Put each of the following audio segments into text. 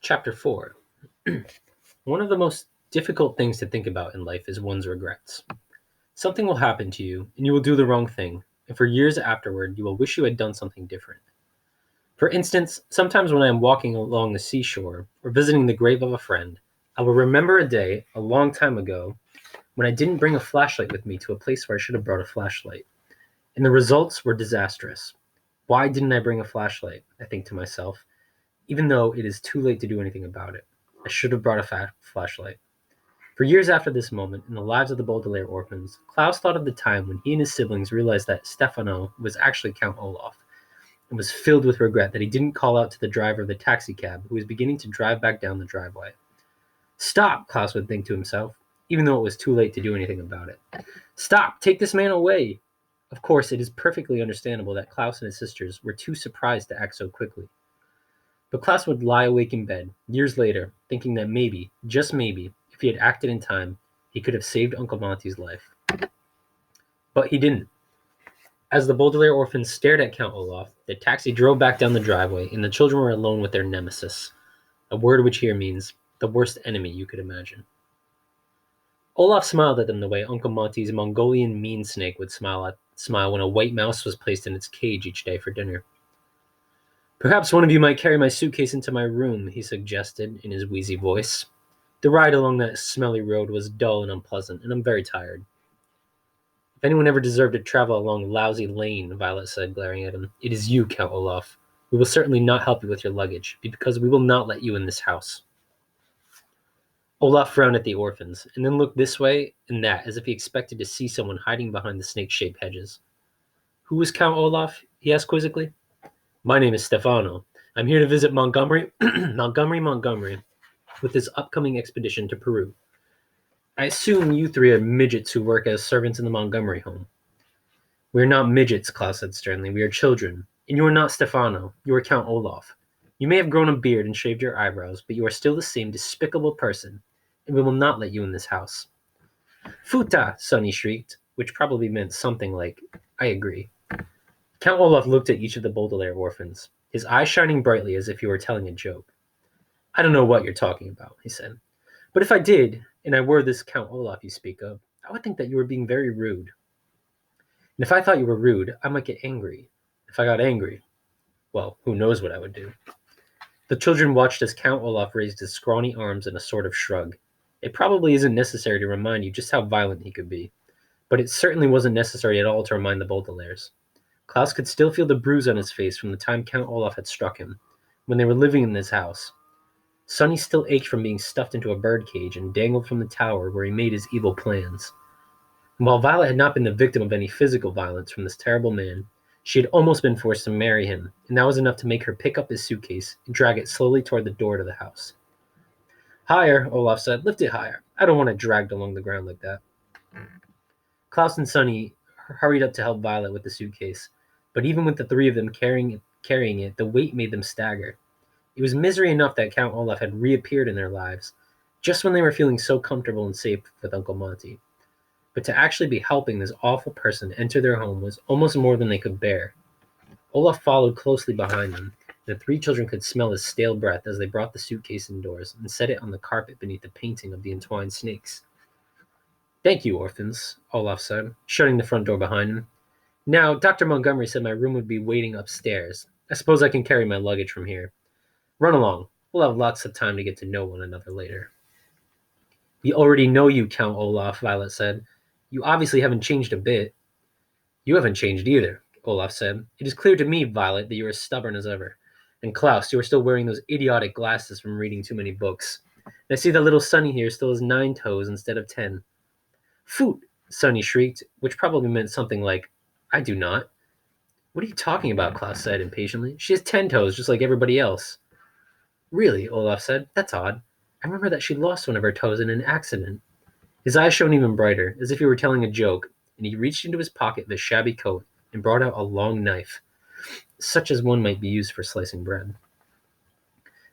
Chapter 4. One of the most difficult things to think about in life is one's regrets. Something will happen to you, and you will do the wrong thing, and for years afterward, you will wish you had done something different. For instance, sometimes when I am walking along the seashore or visiting the grave of a friend, I will remember a day a long time ago when I didn't bring a flashlight with me to a place where I should have brought a flashlight, and the results were disastrous. Why didn't I bring a flashlight? I think to myself, even though it is too late to do anything about it. I should have brought a flashlight. For years after this moment, in the lives of the Baudelaire orphans, Klaus thought of the time when he and his siblings realized that Stefano was actually Count Olaf, and was filled with regret that he didn't call out to the driver of the taxicab who was beginning to drive back down the driveway. Stop, Klaus would think to himself, even though it was too late to do anything about it. Stop, take this man away. Of course, it is perfectly understandable that Klaus and his sisters were too surprised to act so quickly. But Klaus would lie awake in bed, years later, thinking that maybe, just maybe, if he had acted in time, he could have saved Uncle Monty's life. But he didn't. As the Baudelaire orphans stared at Count Olaf, the taxi drove back down the driveway, and the children were alone with their nemesis, a word which here means the worst enemy you could imagine. Olaf smiled at them the way Uncle Monty's Mongolian mean snake would smile when a white mouse was placed in its cage each day for dinner. Perhaps one of you might carry my suitcase into my room, he suggested in his wheezy voice. The ride along that smelly road was dull and unpleasant, and I'm very tired. If anyone ever deserved to travel along lousy lane, Violet said, glaring at him, it is you, Count Olaf. We will certainly not help you with your luggage, because we will not let you in this house. Olaf frowned at the orphans, and then looked this way and that, as if he expected to see someone hiding behind the snake-shaped hedges. Who was Count Olaf? He asked quizzically. My name is Stefano. I'm here to visit Montgomery, Montgomery, with his upcoming expedition to Peru. I assume you three are midgets who work as servants in the Montgomery home. We are not midgets, Klaus said sternly. We are children. And you are not Stefano. You are Count Olaf. You may have grown a beard and shaved your eyebrows, but you are still the same despicable person, and we will not let you in this house. Futa, Sonny shrieked, which probably meant something like, I agree. Count Olaf looked at each of the Baudelaire orphans, his eyes shining brightly as if he were telling a joke. I don't know what you're talking about, he said. But if I did, and I were this Count Olaf you speak of, I would think that you were being very rude. And if I thought you were rude, I might get angry. If I got angry, well, who knows what I would do. The children watched as Count Olaf raised his scrawny arms in a sort of shrug. It probably isn't necessary to remind you just how violent he could be, but it certainly wasn't necessary at all to remind the Baudelaires. Klaus could still feel the bruise on his face from the time Count Olaf had struck him, when they were living in this house. Sonny still ached from being stuffed into a birdcage and dangled from the tower where he made his evil plans. And while Violet had not been the victim of any physical violence from this terrible man, she had almost been forced to marry him, and that was enough to make her pick up his suitcase and drag it slowly toward the door to the house. Higher, Olaf said. Lift it higher. I don't want it dragged along the ground like that. Klaus and Sonny hurried up to help Violet with the suitcase, but even with the three of them carrying it, the weight made them stagger. It was misery enough that Count Olaf had reappeared in their lives, just when they were feeling so comfortable and safe with Uncle Monty. But to actually be helping this awful person enter their home was almost more than they could bear. Olaf followed closely behind them. The three children could smell his stale breath as they brought the suitcase indoors and set it on the carpet beneath the painting of the entwined snakes. Thank you, orphans, Olaf said, shutting the front door behind him. Now, Dr. Montgomery said my room would be waiting upstairs. I suppose I can carry my luggage from here. Run along. We'll have lots of time to get to know one another later. We already know you, Count Olaf, Violet said. You obviously haven't changed a bit. You haven't changed either, Olaf said. It is clear to me, Violet, that you are as stubborn as ever. And Klaus, you are still wearing those idiotic glasses from reading too many books. And I see that little Sonny here still has 9 toes instead of 10. Foot, Sonny shrieked, which probably meant something like, I do not. What are you talking about, Klaus said impatiently. She has 10 toes, just like everybody else. Really, Olaf said. That's odd. I remember that she lost one of her toes in an accident. His eyes shone even brighter, as if he were telling a joke, and he reached into his pocket of his shabby coat and brought out a long knife, such as one might be used for slicing bread.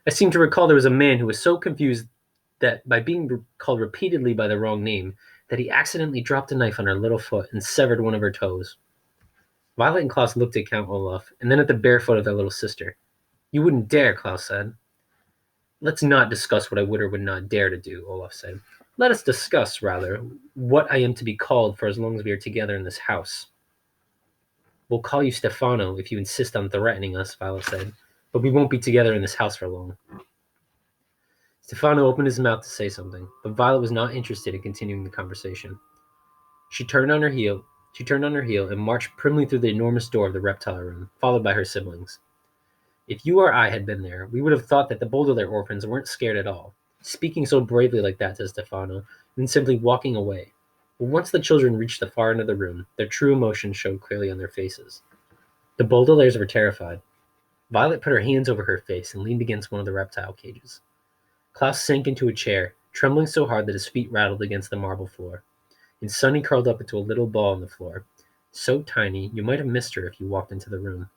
I seem to recall there was a man who was so confused that by being called repeatedly by the wrong name, that he accidentally dropped a knife on her little foot and severed one of her toes. Violet and Klaus looked at Count Olaf, and then at the bare foot of their little sister. You wouldn't dare, Klaus said. Let's not discuss what I would or would not dare to do, Olaf said. Let us discuss, rather, what I am to be called for as long as we are together in this house. We'll call you Stefano if you insist on threatening us, Violet said, but we won't be together in this house for long. Stefano opened his mouth to say something, but Violet was not interested in continuing the conversation. She turned on her heel and marched primly through the enormous door of the Reptile Room, followed by her siblings. If you or I had been there, we would have thought that the Baudelaire orphans weren't scared at all, speaking so bravely like that to Stefano, and then simply walking away. But once the children reached the far end of the room, their true emotion showed clearly on their faces. The Baudelaires were terrified. Violet put her hands over her face and leaned against one of the reptile cages. Klaus sank into a chair, trembling so hard that his feet rattled against the marble floor. And Sunny curled up into a little ball on the floor, so tiny you might have missed her if you walked into the room.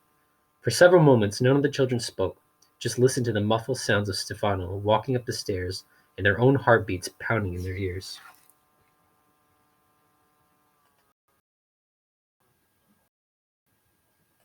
For several moments none of the children spoke, just listened to the muffled sounds of Stefano walking up the stairs and their own heartbeats pounding in their ears.